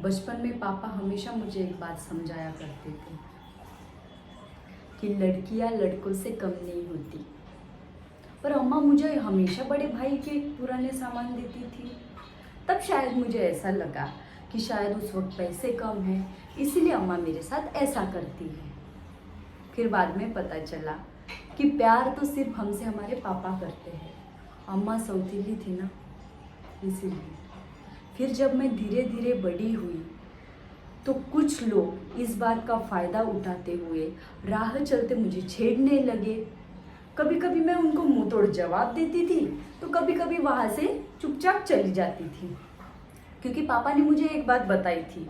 बचपन में पापा हमेशा मुझे एक बात समझाया करते थे कि लड़कियां लड़कों से कम नहीं होती। पर अम्मा मुझे हमेशा बड़े भाई के पुराने सामान देती थी। तब शायद मुझे ऐसा लगा कि शायद उस वक्त पैसे कम हैं, इसीलिए अम्मा मेरे साथ ऐसा करती है। फिर बाद में पता चला कि प्यार तो सिर्फ हमसे हमारे पापा करते हैं। अम्मा सौतीली थी ना, इसीलिए। फिर जब मैं धीरे धीरे बड़ी हुई तो कुछ लोग इस बात का फ़ायदा उठाते हुए राह चलते मुझे छेड़ने लगे। कभी कभी मैं उनको मुंह तोड़ जवाब देती थी तो कभी कभी वहाँ से चुपचाप चली जाती थी, क्योंकि पापा ने मुझे एक बात बताई थी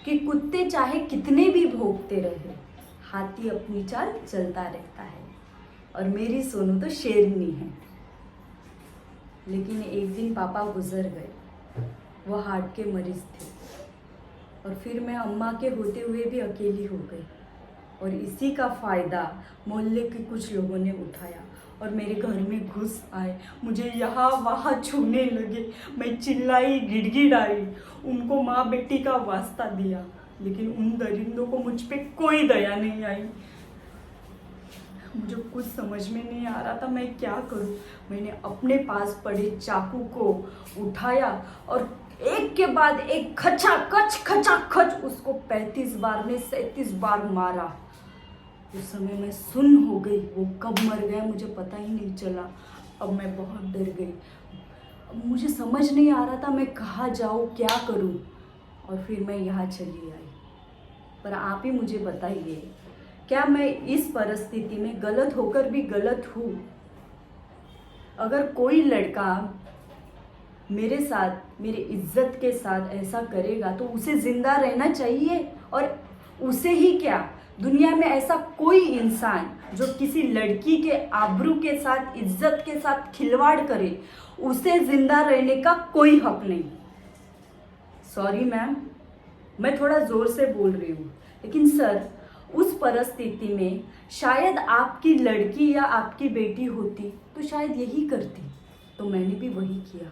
कि कुत्ते चाहे कितने भी भौंकते रहे, हाथी अपनी चाल चलता रहता है और मेरी सोनू तो शेरनी है। लेकिन एक दिन पापा गुजर गए, वो हार्ट के मरीज थे और फिर मैं अम्मा के होते हुए भी अकेली हो गई। और इसी का फ़ायदा मोहल्ले के कुछ लोगों ने उठाया और मेरे घर में घुस आए, मुझे यहाँ वहाँ छूने लगे। मैं चिल्लाई, गिड़गिड़ाई, उनको माँ बेटी का वास्ता दिया, लेकिन उन दरिंदों को मुझ पे कोई दया नहीं आई। मुझे कुछ समझ में नहीं आ रहा था मैं क्या करूं। मैंने अपने पास पड़े चाकू को उठाया और एक के बाद एक खचाखच उसको 35 बार में 37 बार मारा। उस समय मैं सुन्न हो गई, वो कब मर गया मुझे पता ही नहीं चला। अब मैं बहुत डर गई, अब मुझे समझ नहीं आ रहा था मैं कहाँ जाऊँ, क्या करूँ। और फिर मैं यहाँ चली आई। पर आप ही मुझे बताइए, क्या मैं इस परिस्थिति में गलत होकर भी गलत हूँ? अगर कोई लड़का मेरे साथ, मेरी इज्जत के साथ ऐसा करेगा तो उसे जिंदा रहना चाहिए। और उसे ही क्या, दुनिया में ऐसा कोई इंसान जो किसी लड़की के आबरू के साथ, इज्जत के साथ खिलवाड़ करे, उसे जिंदा रहने का कोई हक नहीं। सॉरी मैम, मैं थोड़ा जोर से बोल रही हूँ, लेकिन सर उस परिस्थिति में शायद आपकी लड़की या आपकी बेटी होती तो शायद यही करती। तो मैंने भी वही किया।